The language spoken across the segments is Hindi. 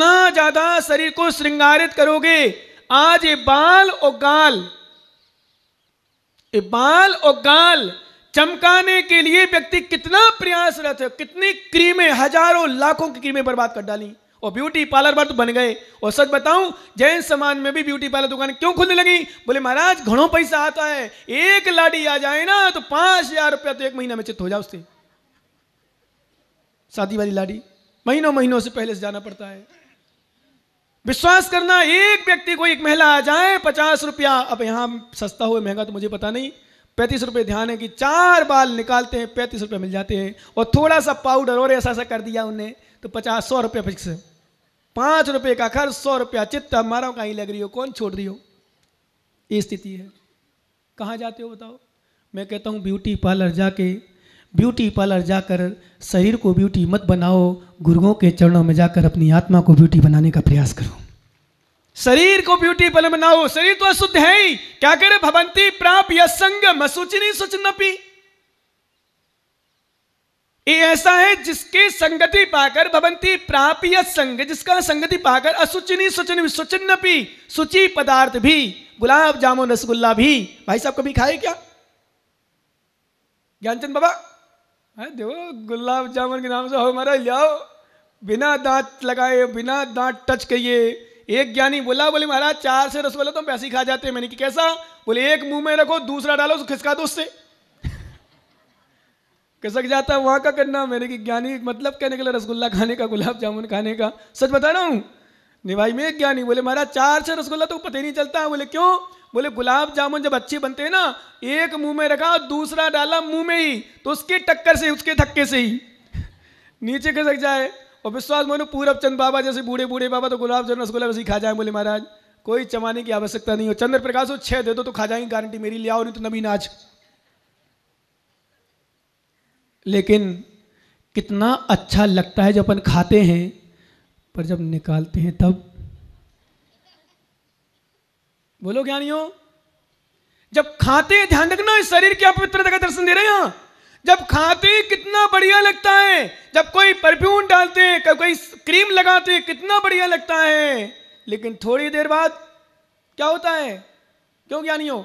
जितना ज्यादा शरीर को श्रृंगारित करोगे, आज ये बाल और गाल चमकाने के लिए व्यक्ति कितना प्रयासरत है, कितनी क्रीमें, हजारों लाखों की क्रीमें बर्बाद कर डाली और ब्यूटी पार्लर पर तो बन गए। और सच बताऊं, जैन समाज में भी ब्यूटी पार्लर दुकान क्यों खुलने लगी? बोले महाराज घणों पैसा आता है, एक लाड़ी आ जाए ना तो 5,000 रुपया तो एक महीना में चित्त हो जाए उससे। शादी वाली लाड़ी महीनों से पहले से जाना पड़ता है। विश्वास करना, एक व्यक्ति को, एक महिला आ जाए 50 रुपया, अब यहां सस्ता हो महंगा तो मुझे पता नहीं, 35 रुपये, ध्यान है कि 4 बाल निकालते हैं 35 रुपये मिल जाते हैं, और थोड़ा सा पाउडर और ऐसा कर दिया उन्हें तो 50-100 रुपये फिक्स। 5 रुपये का खर्च, 100 रुपया चित्त, हमारा कहीं लग रही हो, कौन छोड़ रही हो? ये स्थिति है। कहाँ जाते हो बताओ? मैं कहता हूँ ब्यूटी पार्लर जाकर शरीर को ब्यूटी मत बनाओ, गुरुओं के चरणों में जाकर अपनी आत्मा को ब्यूटी बनाने का प्रयास करो। शरीर को ब्यूटी पार्लर बनाओ। शरीर तो अशुद्ध है ही, क्या करे? भवंती प्राप यसंगम असुचिनी सुचनपि। ये ऐसा है जिसके संगति पाकर, भवंती प्राप यसंग, जिसका संगति पाकर असुचिनी सुचन सुचनपि, सुचि पदार्थ भी, गुलाब जामुन रसगुल्ला भी। भाई साहब कभी खाए क्या ज्ञानचंद बाबा? देखो गुलाब जामुन के नाम से हो हमारा लियाओ, बिना दांत लगाए, बिना दांत टच किए। एक ज्ञानी बोला, बोले महाराज 4 से रसगुल्ला तो हम पैसे ही खा जाते हैं। मैंने कि कैसा? बोले एक मुंह में रखो, दूसरा डालो तो खिसका दो उससे। खिसक जाता है, वहां का करना। मैंने कि ज्ञानी मतलब कहने के लिए रसगुल्ला खाने का, गुलाब जामुन खाने का। सच बता रहा हूँ निभाई में एक ज्ञानी बोले महाराज 4 से रसगुल्ला तो पता ही नहीं चलता। बोले क्यों? बोले गुलाब जामुन जब अच्छे बनते हैं ना, एक मुंह में रखा, दूसरा डाला मुंह में ही, तो उसके टक्कर से, उसके धक्के से ही नीचे खिसक जाए। और विश्वास मानो पूरब चंद बाबा जैसे बूढ़े बाबा तो गुलाब जामुन रसगुल्ला वैसे ही खा जाए। बोले महाराज कोई चमाने की आवश्यकता नहीं हो, चंद्र प्रकाश हो 6 दे दो तो खा जाएंगे, गारंटी मेरी, ले आओ नहीं तो नवीन आज। लेकिन कितना अच्छा लगता है जब अपन खाते हैं, पर जब निकालते हैं तब। बोलो ज्ञानियों, जब खाते हैं ध्यान रखना, इस शरीर की अपवित्रता का दर्शन दे रहे हैं यहां। जब खाते हैं कितना बढ़िया लगता है, जब कोई परफ्यूम डालते हैं, कोई क्रीम लगाते हैं, कितना बढ़िया लगता है। लेकिन थोड़ी देर बाद क्या होता है? क्यों ज्ञानियों?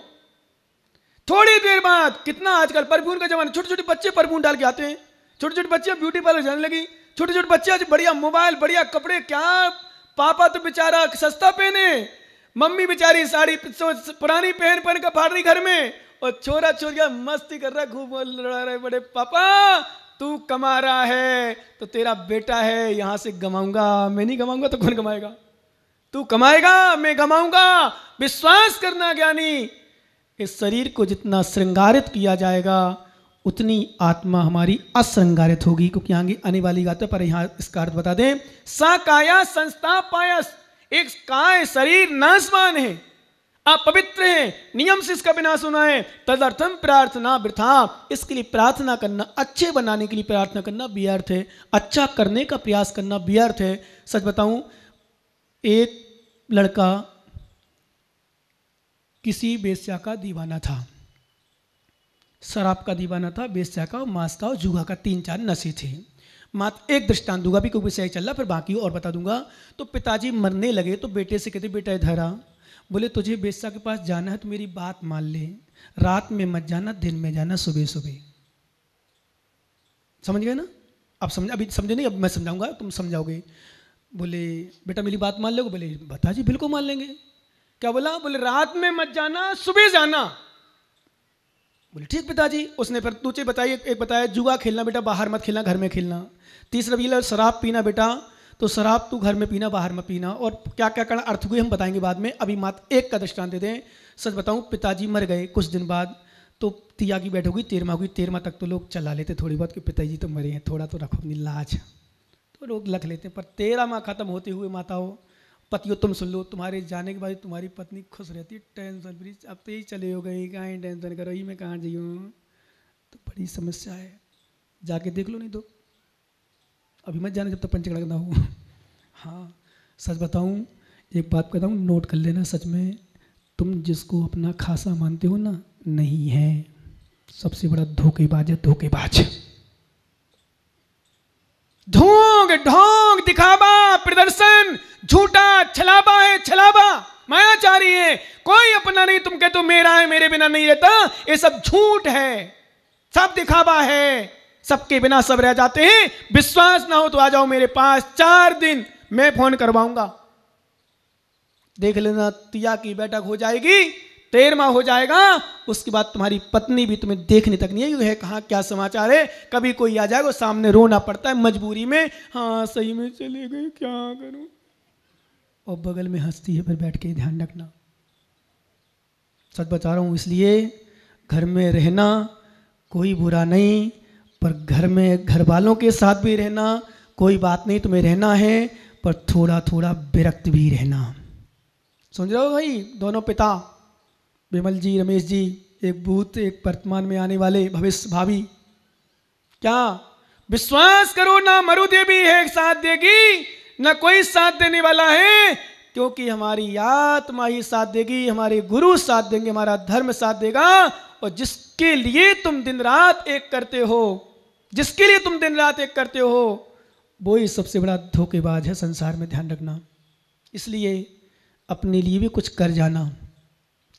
थोड़ी देर बाद कितना, आजकल परफ्यूम का जमाना, छोटे छोटे बच्चे परफ्यूम डाल के आते हैं, छोटे छोटे बच्चे ब्यूटी पार्लर जाने लगी, छोटे छोटे बच्चे आज बढ़िया मोबाइल, बढ़िया कपड़े। क्या पापा तो बेचारा सस्ता पहने, मम्मी बेचारी साड़ी पुरानी पहन कर फाड़ रही घर में, और छोरा छोरिया मस्ती कर रहा, खूब लड़ा रहे, बड़े पापा तू कमा रहा है तो तेरा बेटा है, यहां से गमाऊंगा, मैं नहीं गमाऊंगा तो कौन गमाएगा? तू कमाएगा, मैं गमाऊंगा। विश्वास करना ज्ञानी, इस शरीर को जितना श्रृंगारित किया जाएगा उतनी आत्मा हमारी अश्रृंगारित होगी। क्योंकि आगे आने वाली बातों पर यहाँ इसका अर्थ बता दें। सा काया संस्था पायस, एक काय शरीर नाशवान है, अपवित्र है, नियम से इसका विनाश होना है। तदर्थम प्रार्थना वृथा, इसके लिए प्रार्थना करना, अच्छे बनाने के लिए प्रार्थना करना व्यर्थ है, अच्छा करने का प्रयास करना व्यर्थ है। सच बताऊं, एक लड़का किसी वेश्या का दीवाना था, शराब का दीवाना था, वेश्या का, मांस का और जुआ का, 3-4 नशे थे। मात्र एक दृष्टांत दूंगा, भी कोई विषय चल रहा, फिर बाकी और बता दूंगा। तो पिताजी मरने लगे तो बेटे से कहते, बेटा इधर आ। बोले तुझे वेश्या के पास जाना है तो मेरी बात मान ले, रात में मत जाना, दिन में जाना, सुबह सुबह। समझ गए ना? अब समझ, अभी समझे नहीं, अब मैं समझाऊंगा, तुम समझाओगे। बोले बेटा मेरी बात मान लोगे? बोले पिताजी बिल्कुल मान लेंगे। क्या बोला? बोले रात में मत जाना, सुबह जाना। बोले ठीक पिताजी। उसने फिर तुझे बताइए, एक बताया जुआ खेलना बेटा, बाहर मत खेलना, घर में खेलना। तीसरा भी शराब पीना बेटा, तो शराब तू घर में पीना, बाहर में पीना। और क्या क्या करना, अर्थ हुए हम बताएंगे बाद में, अभी मात्र एक का दृष्टांत दे दें। सच बताऊं, पिताजी मर गए कुछ दिन बाद, तो तिया की बैठ होगी, 13वां होगी, 13वां तक तो लोग चला लेते थोड़ी बहुत कि पिताजी तो मरे हैं, थोड़ा तो रखो अपनी लाज, तो लोग लख लेते हैं। पर 13वां खत्म होते हुए माताओं, पतियों तुम सुन लो, तुम्हारे जाने के बाद तुम्हारी पत्नी खुश रहती है, टेंशन फ्री, अब तो ही चले हो गई, कहाँ टेंशन करो, ही मैं कहाँ जाऊँ, तो बड़ी समस्या है। जाके देख लो, नहीं तो अभी मत जाना जब तक पंचकड़ा ना हो। हाँ सच बताऊँ, एक बात कहता हूँ, नोट कर लेना, सच में तुम जिसको अपना खासा मानते हो ना, नहीं है, सबसे बड़ा धोखेबाज है, धोखेबाज। ढोंग ढोंग दिखावा प्रदर्शन झूठा छलावा है, छलावा मायाचारी है। कोई अपना नहीं, तुम कहते हो मेरा है, मेरे बिना नहीं रहता, ये सब झूठ है, सब दिखावा है। सबके बिना सब रह जाते हैं। विश्वास ना हो तो आ जाओ मेरे पास, 4 दिन मैं फोन करवाऊंगा, देख लेना तिया की बैठक हो जाएगी, 13वां हो जाएगा, उसके बाद तुम्हारी पत्नी भी तुम्हें देखने तक नहीं है कहाँ क्या समाचार है। कभी कोई आ जाएगा, सामने रोना पड़ता है मजबूरी में, हाँ सही में चले गए, क्या करूं, और बगल में हंसती है, फिर बैठ के ध्यान रखना। सच बता रहा हूं, इसलिए घर में रहना कोई बुरा नहीं, पर घर में घर वालों के साथ भी रहना कोई बात नहीं, तुम्हें रहना है, पर थोड़ा थोड़ा विरक्त भी रहना। समझ रहे हो भाई, दोनों पिता विमल जी, रमेश जी, एक भूत एक वर्तमान में आने वाले भविष्य भावी। क्या विश्वास करो ना, मरु देवी है साथ देगी, ना कोई साथ देने वाला है, क्योंकि हमारी आत्मा ही साथ देगी, हमारे गुरु साथ देंगे, हमारा धर्म साथ देगा। और जिसके लिए तुम दिन रात एक करते हो, जिसके लिए तुम दिन रात एक करते हो, वो ही सबसे बड़ा धोखेबाज है संसार में, ध्यान रखना। इसलिए अपने लिए भी कुछ कर जाना,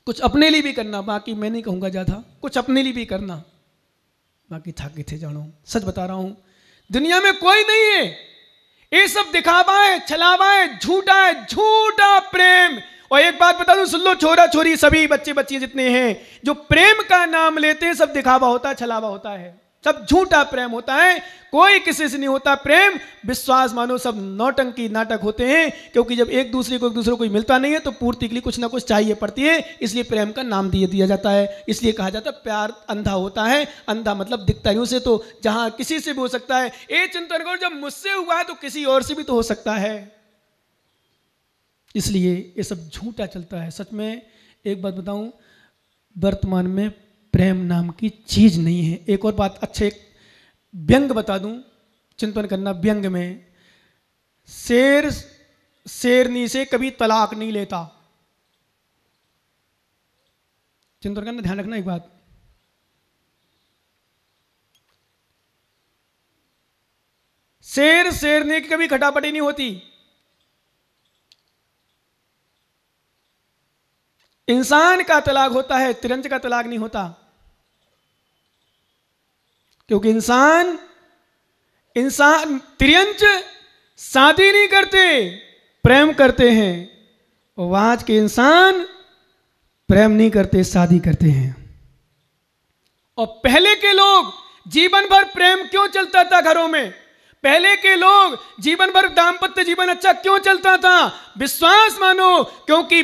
कुछ अपने लिए भी करना, बाकी मैं नहीं कहूँगा ज़्यादा, कुछ अपने लिए भी करना, बाकी थाके थे जानो। सच बता रहा हूँ, दुनिया में कोई नहीं है, ये सब दिखावा है, छलावा है, झूठा है, झूठा प्रेम। और एक बात बता दूं, सुन लो, छोरा छोरी सभी बच्चे बच्चियां जितने हैं जो प्रेम का नाम लेते हैं, सब दिखावा होता है, छलावा होता है, सब झूठा प्रेम होता है, कोई किसी से नहीं होता प्रेम। विश्वास मानो सब नौटंकी नाटक होते हैं, क्योंकि जब एक दूसरे को कोई मिलता नहीं है तो पूर्ति के लिए कुछ ना कुछ चाहिए पड़ती है, इसलिए प्रेम का नाम दिया जाता है। इसलिए कहा जाता है प्यार अंधा होता है, अंधा मतलब दिखता है उसे, तो जहां किसी से भी हो सकता है, ये चिंतन करो जब मुझसे हुआ है तो किसी और से भी तो हो सकता है। इसलिए ये सब झूठा चलता है। सच में एक बात बताऊं, वर्तमान में प्रेम नाम की चीज नहीं है। एक और बात, अच्छे व्यंग बता दूं, चिंतन करना। व्यंग में शेर शेरनी से कभी तलाक नहीं लेता, चिंतन करना, ध्यान रखना एक बात। शेर शेरनी की कभी खटापटी नहीं होती। इंसान का तलाक होता है, तिरंज का तलाक नहीं होता, क्योंकि इंसान तिरंज शादी नहीं करते, प्रेम करते हैं, और आज के इंसान प्रेम नहीं करते, शादी करते हैं। और पहले के लोग जीवन भर प्रेम क्यों चलता था घरों में, पहले के लोग जीवन भर दाम्पत्य जीवन अच्छा क्यों चलता था? विश्वास मानो, क्योंकि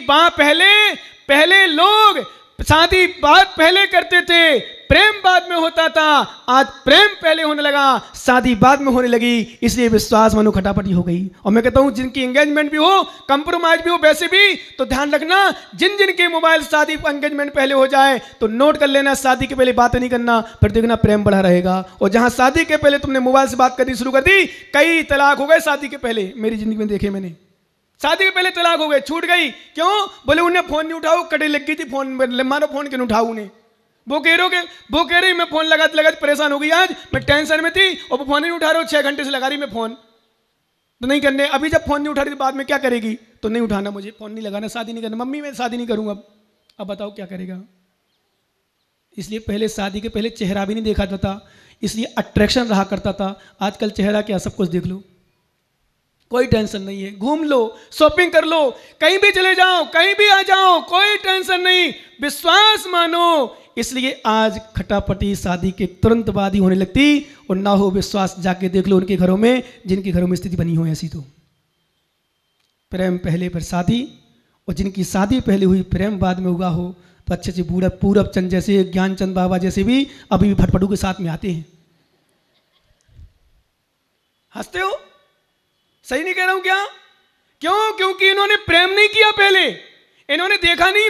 पहले लोग शादी बात पहले करते थे, प्रेम बाद में होता था। आज प्रेम पहले होने लगा, शादी बाद में होने लगी, इसलिए विश्वास मानो खटापटी हो गई। और मैं कहता हूं जिनकी एंगेजमेंट भी हो, कंप्रोमाइज भी हो, वैसे भी तो ध्यान रखना, जिन के मोबाइल शादी एंगेजमेंट पहले हो जाए तो नोट कर लेना, शादी के पहले बात नहीं करना, फिर देखना प्रेम बढ़ा रहेगा। और जहां शादी के पहले तुमने मोबाइल से बात करनी शुरू कर दी, कई तलाक हो गए शादी के पहले, मेरी जिंदगी में देखे मैंने, शादी के पहले तलाक हो गए, छूट गई। क्यों? बोले उन्हें फोन नहीं उठाओ, कटे लग गई थी फोन, मारो फोन क्यों उठाऊ उन्हें, वो कह रही मैं फोन लगाते लगाते परेशान हो गई, आज मैं टेंशन में थी और वो फोन नहीं उठा रहा हूँ, 6 घंटे से लगा रही मैं फोन, तो नहीं करने। अभी जब फोन नहीं उठा रही तो बाद में क्या करेगी, तो नहीं उठाना, मुझे फोन नहीं लगाना, शादी नहीं करना, मम्मी मैं शादी नहीं करूंगा। अब बताओ क्या करेगा। इसलिए पहले शादी के पहले चेहरा भी नहीं देखा जाता, इसलिए अट्रैक्शन रहा करता था। आजकल चेहरा क्या, सब कुछ देख लो, कोई टेंशन नहीं है, घूम लो, शॉपिंग कर लो, कहीं भी चले जाओ, कहीं भी आ जाओ, कोई टेंशन नहीं, विश्वास मानो। इसलिए आज खटापटी शादी के तुरंत बाद ही होने लगती, और ना हो विश्वास जाके देख लो उनके घरों में, जिनके घरों में स्थिति बनी हो ऐसी, तो प्रेम पहले पर शादी, और जिनकी शादी पहले हुई प्रेम बाद में हुआ हो, तो अच्छे से पूरब चंद जैसे, ज्ञानचंद बाबा जैसे भी अभी भी फटफटू के साथ में आते हैं। हंसते हो, सही नहीं कह रहा हूं क्या? क्यों? क्योंकि इन्होंने प्रेम नहीं किया, पहले इन्होंने देखा नहीं,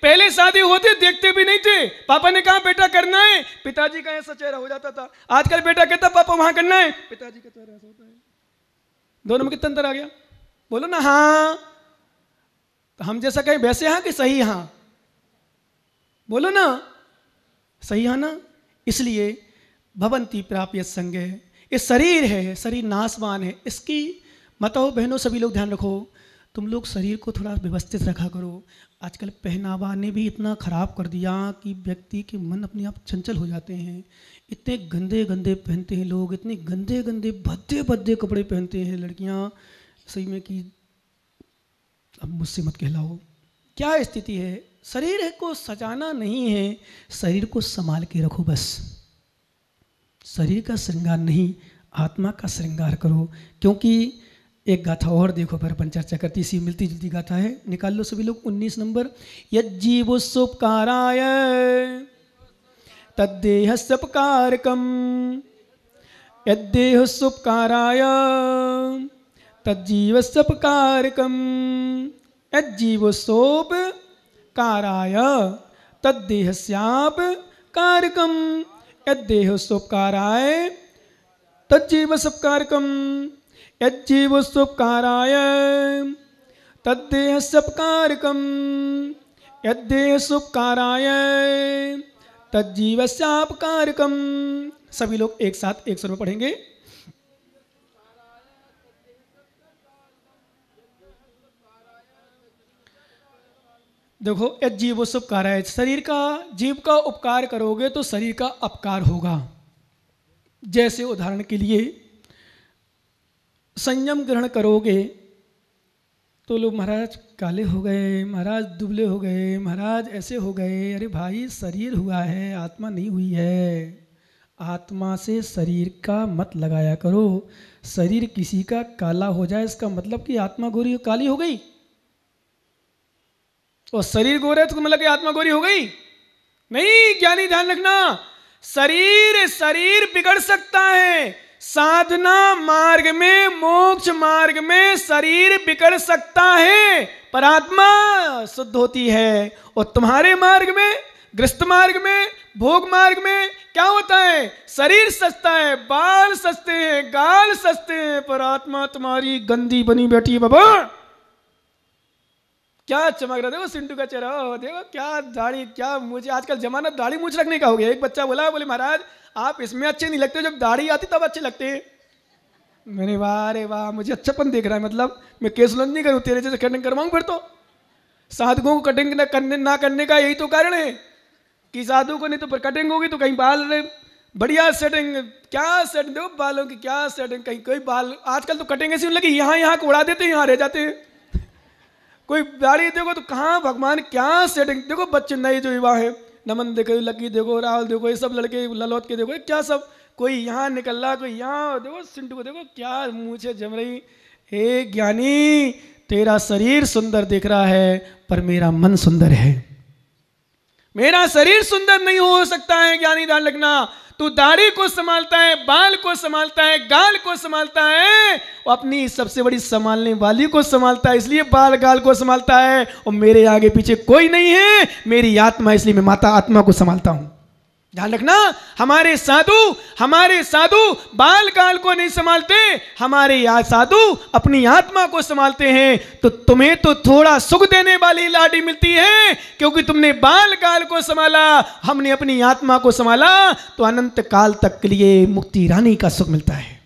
पहले शादी होती देखते भी नहीं थे। पापा ने कहा बेटा करना है, पिताजी का ऐसा चेहरा हो जाता था। आजकल बेटा कहता पापा वहां करना है, पिताजी का चेहरा ऐसा होता है। दोनों में कितना अंतर आ गया, बोलो ना। हाँ, तो हम जैसा कहें वैसे हाँ कि सही हाँ, बोलो ना, सही हाँ ना। इसलिए भवंती प्राप्य संगे, ये शरीर है, शरीर नाशवान है, इसकी माताओं बहनों सभी लोग ध्यान रखो, तुम लोग शरीर को थोड़ा व्यवस्थित रखा करो। आजकल पहनावा ने भी इतना ख़राब कर दिया कि व्यक्ति के मन अपने आप चंचल हो जाते हैं। इतने गंदे गंदे पहनते हैं लोग, इतने गंदे गंदे भद्दे भद्दे कपड़े पहनते हैं लड़कियां, सही में कि अब मुझसे मत कहलाओ। क्या स्थिति है? शरीर को सजाना नहीं है, शरीर को संभाल के रखो बस। शरीर का श्रृंगार नहीं, आत्मा का श्रृंगार करो। क्योंकि एक गाथा और देखो, पर अपन चर्चा करती सी मिलती जुलती गाथा है, निकाल लो सभी लोग 19 नंबर। यज्जीवो सुपकाराय तद्देह सपकारकम, यद्देह सुपकाराय तज्जीव सपकारकम, यज्जीव सोपकाराय तद्देह स्याप कारकम, यद्देह सोपकाराय तज्जीव सपकारकम, यज्जीव सुपकाराय तद्देह सपकारकम, यद्देह सुपकाराय तज्जीव सापकारकम। सभी लोग एक साथ एक स्वर में पढ़ेंगे। देखो, यज्जीव सुपकाराय, शरीर का जीव का उपकार करोगे तो शरीर का अपकार होगा। जैसे उदाहरण के लिए संयम ग्रहण करोगे तो लोग महाराज काले हो गए, महाराज दुबले हो गए, महाराज ऐसे हो गए। अरे भाई, शरीर हुआ है, आत्मा नहीं हुई है। आत्मा से शरीर का मत लगाया करो। शरीर किसी का काला हो जाए इसका मतलब कि आत्मा गोरी काली हो गई, और शरीर गोरा है तो मतलब कि आत्मा गोरी हो गई नहीं। ज्ञानी ध्यान रखना, शरीर बिगड़ सकता है। साधना मार्ग में, मोक्ष मार्ग में शरीर बिगड़ सकता है, पर आत्मा शुद्ध होती है। और तुम्हारे मार्ग में, गृहस्थ मार्ग में, भोग मार्ग में क्या होता है? शरीर सजता है, बाल सजते हैं, गाल सजते हैं, पर आत्मा तुम्हारी गंदी बनी बैठी है। बाबा क्या चमक रहा, देखो सिंटू का चेहरा, देखो क्या दाढ़ी, क्या मुझे आजकल जमाना दाढ़ी मूछ रखने का हो गया। एक बच्चा बोला, बोले महाराज आप इसमें अच्छे नहीं लगते, जब दाढ़ी आती तब अच्छे लगते हैं। मैंने वाह रे वाह, मुझे अच्छापन देख रहा है, मतलब मैं केस लॉन्च नहीं करूँ, तेरे जैसे कटिंग करवाऊँ। फिर तो साधुओं को कटिंग ना करने का यही तो कारण है कि साधु को नहीं तो कटिंग होगी तो कहीं बाल बढ़िया सेटिंग, क्या सेटिंग देखो बालों की, क्या सेटिंग, कहीं कोई बाल आजकल तो कटिंग ऐसी लगी, यहाँ को उड़ा देते हैं, यहाँ रह जाते हैं। कोई दाढ़ी देखो तो कहाँ भगवान, क्या सेटिंग देखो। बच्चे नए जो युवा है, नमन देखो, लकी देखो, राहुल देखो, ये सब लड़के ललौट के देखो, क्या सब, कोई यहाँ निकल रहा, कोई यहाँ देखो, सिंटू को देखो क्या मुझे जम रही। हे ज्ञानी, तेरा शरीर सुंदर दिख रहा है पर मेरा मन सुंदर है। मेरा शरीर सुंदर नहीं हो सकता है। ज्ञानी ध्यान रखना, तू दाढ़ी को संभालता है, बाल को संभालता है, गाल को संभालता है, और अपनी सबसे बड़ी संभालने वाली को संभालता है, इसलिए बाल गाल को संभालता है। और मेरे आगे पीछे कोई नहीं है, मेरी आत्मा, इसलिए मैं माता आत्मा को संभालता हूं। ध्यान रखना, हमारे साधु बाल गाल को नहीं संभालते, हमारे साधु अपनी आत्मा को संभालते हैं। तो तुम्हें तो थोड़ा सुख देने वाली लाडी मिलती है, क्योंकि तुमने बाल गाल को संभाला, हमने अपनी आत्मा को संभाला, तो अनंत काल तक के लिए मुक्ति रानी का सुख मिलता है।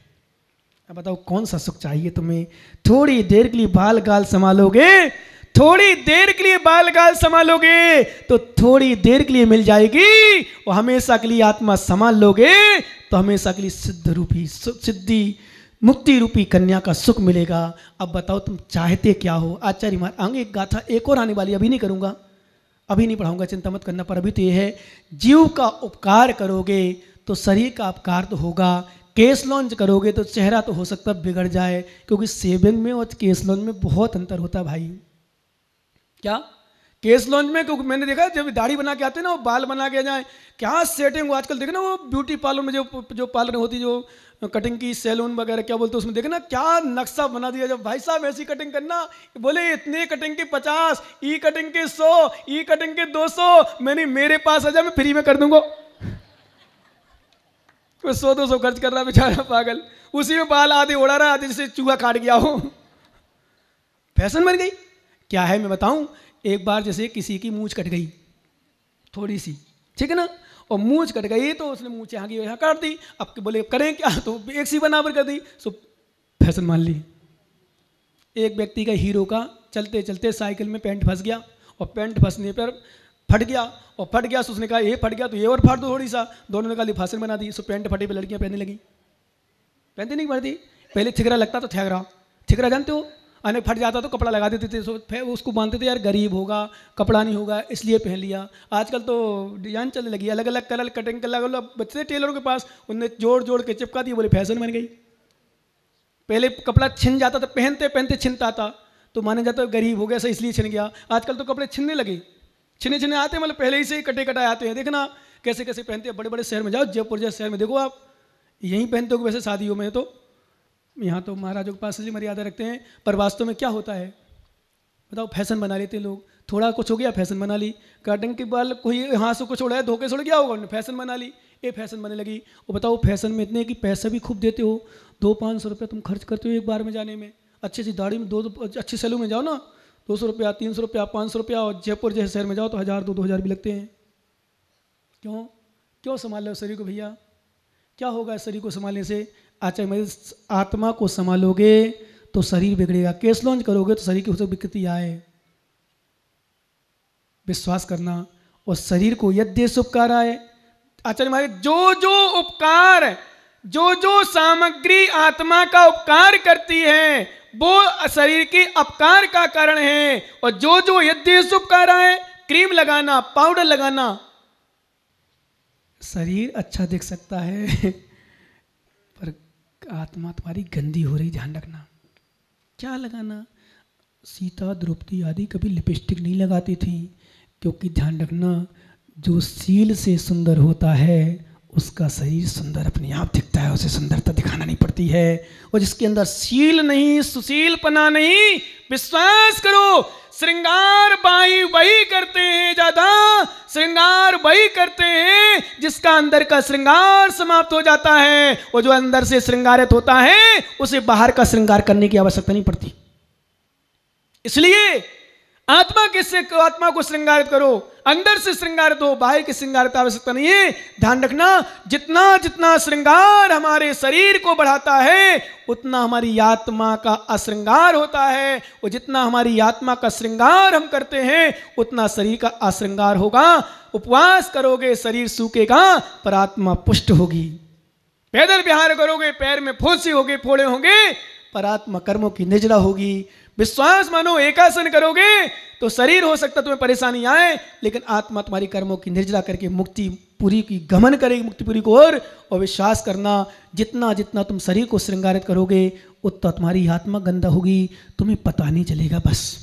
अब बताओ कौन सा सुख चाहिए तुम्हें? थोड़ी देर के लिए बाल गाल संभालोगे, थोड़ी देर के लिए बाल गाल संभालोगे तो थोड़ी देर के लिए मिल जाएगी, और हमेशा के लिए आत्मा संभाल लोगे तो हमेशा के लिए सिद्धि मुक्ति रूपी कन्या का सुख मिलेगा। अब बताओ तुम चाहते क्या हो? आचार्य महाराज आगे एक गाथा एक और आने वाली, अभी नहीं करूंगा, अभी नहीं पढ़ाऊंगा, चिंता मत करना। पर अभी तो यह है, जीव का उपकार करोगे तो शरीर का उपकार तो होगा, केस लॉन्च करोगे तो चेहरा तो हो सकता बिगड़ जाए, क्योंकि सेविंग में और केस लॉन्च में बहुत अंतर होता है भाई। क्या केस लॉन्च में, क्योंकि मैंने देखा जब दाढ़ी बना के आते हैं ना, वो बाल बना के जाए, क्या सेटिंग आजकल देखे ना, वो ब्यूटी पार्लर में जो पार्लर होती, जो कटिंग की सैलून वगैरह क्या बोलते हैं, उसमें देखे ना क्या नक्शा बना दिया। जब भाई साहब ऐसी कटिंग करना, बोले इतने कटिंग के 50, ई कटिंग के 100, ई कटिंग के 200, मैंने मेरे पास आ जा, मैं फ्री में कर दूंगा। 100-200 खर्च कर रहा बेचारा पागल, उसी में बाल आधे उड़ा रहा, आधे जैसे चूहा काट गया हो। फैशन बन गई। क्या है मैं बताऊं, एक बार जैसे किसी की मूंछ कट गई थोड़ी सी, ठीक है ना, और मूंछ कट गई तो उसने मूंछ यहाँ की यहाँ काट दी। अब बोले करें क्या, तो एक सी बराबर कर दी, सो फैशन मान ली। एक व्यक्ति का हीरो का चलते चलते साइकिल में पैंट फंस गया और पैंट फंसने पर फट गया और फट गया। तो उसने कहा ये फट गया तो ये और फाड़ दो थोड़ी सा। दोनों ने कहा फासन बना दी। सो पैंट फटे पे लड़कियां पहनने लगी। पहनती नहीं पड़ती। पहले ठिकरा लगता तो ठिकरा जानते हो, अने फट जाता तो कपड़ा लगा देते थे। फिर उसको बांधते थे यार गरीब होगा, कपड़ा नहीं होगा इसलिए पहन लिया। आजकल तो डिजाइन चलने लगी, अलग अलग कलर कटिंग कर लगा। बच्चे थे टेलरों के पास, उनने जोड़ जोड़ के चिपका दिया, बोले फैशन बन गई। पहले कपड़ा छिन जाता था, पहनते पहनते छिनता था तो माने जाता गरीब हो गया सही इसलिए छिन गया। आजकल तो कपड़े छिनने लगे, छिने छिने आते हैं, मतलब पहले ही से कटे कटाए आते हैं। देखना कैसे कैसे पहनते हैं। बड़े बड़े शहर में जाओ, जयपुर जैसे शहर में देखो आप, यहीं पहनते हो वैसे शादियों में। तो यहाँ तो महाराजों के पास असली मर्यादा रखते हैं, पर वास्तव में क्या होता है बताओ, फैशन बना लेते हैं लोग। थोड़ा कुछ हो गया फैशन बना ली, कटिंग के बाल कोई यहाँ से कुछ उड़ा है, धोखे से उड़ गया होगा, उन्होंने फैशन बना ली, ये फैशन बनने लगी। और बताओ फैशन में इतने कि पैसा भी खूब देते हो, 200-500 रुपये तुम खर्च करते हो एक बार में जाने में। अच्छी सी दाढ़ी में 2 अच्छी सैलून में जाओ ना, 200 रुपया, 300 रुपया, 500 रुपया। और जयपुर जैसे शहर में जाओ तो 1000-2000 भी लगते हैं। क्यों संभाल लो शरीर को भैया? क्या होगा शरीर को संभालने से? अच्छा मेरे आत्मा को संभालोगे तो शरीर बिगड़ेगा, केस लॉन्च करोगे तो शरीर की हो विकृति आए, विश्वास करना। और शरीर को यद्य उपकार आए, आचार्य महाराज जो जो उपकार, जो जो सामग्री आत्मा का उपकार करती है वो शरीर के अपकार का कारण है। और जो जो यद्य उपकार आए, क्रीम लगाना, पाउडर लगाना, शरीर अच्छा दिख सकता है पर आत्मा तुम्हारी गंदी हो रही, ध्यान रखना। क्या लगाना? सीता द्रौपदी आदि कभी लिपस्टिक नहीं लगाती थी, क्योंकि ध्यान रखना जो सील से सुंदर होता है उसका शरीर सुंदर अपने आप दिखता है, उसे सुंदरता दिखाना नहीं पड़ती है। और जिसके अंदर सील नहीं, सुशीलपना नहीं, विश्वास करो श्रृंगार बाई वही करते हैं, ज्यादा श्रृंगार वही करते हैं जिसका अंदर का श्रृंगार समाप्त हो जाता है। और जो अंदर से श्रृंगारित होता है उसे बाहर का श्रृंगार करने की आवश्यकता नहीं पड़ती। इसलिए आत्मा को श्रृंगारित करो, अंदर से श्रृंगारित हो, बाहर की श्रृंगारित आवश्यकता नहीं है। ध्यान रखना जितना जितना श्रृंगार हमारे शरीर को बढ़ाता है उतना हमारी आत्मा का अश्रृंगार होता है। और जितना हमारी आत्मा का श्रृंगार हम करते हैं उतना शरीर का अश्रृंगार होगा। उपवास करोगे शरीर सूखेगा पर आत्मा पुष्ट होगी। पैदल विहार करोगे पैर में फूंसी होगी, फोड़े होंगे, पर आत्मा कर्मों की निजरा होगी। विश्वास मानो एकासन करोगे तो शरीर हो सकता तुम्हें परेशानी आए, लेकिन आत्मा तुम्हारी कर्मों की निर्जरा करके मुक्ति पूरी की गमन करेगी, मुक्ति पूरी को। और विश्वास करना जितना जितना तुम शरीर को श्रृंगारित करोगे उतना तुम्हारी आत्मा गंदा होगी, तुम्हें पता नहीं चलेगा, बस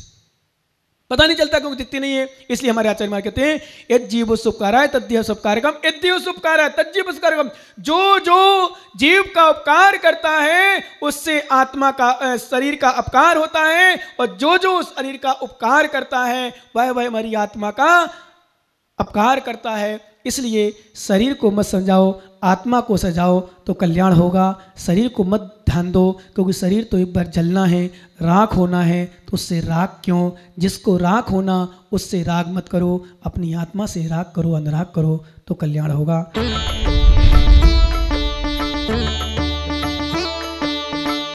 पता नहीं चलता क्योंकि दिखती नहीं है। इसलिए हमारे आचार्य महाराज कहते हैं यज्जीव सुपकाराय तद्देह सुपकारकम, यद्देह सुपकाराय तज्जीव सुपकारकम। जो जो जीव का उपकार करता है उससे आत्मा का शरीर का अपकार होता है, और जो जो शरीर का उपकार करता है वह हमारी आत्मा का अपकार करता है। इसलिए शरीर को मत समझाओ, आत्मा को सजाओ तो कल्याण होगा। शरीर को मत ध्यान दो, क्योंकि शरीर तो एक बार जलना है, राख होना है, तो उससे राग क्यों? जिसको राख होना उससे राग मत करो, अपनी आत्मा से राग करो, अनुराग करो तो कल्याण होगा।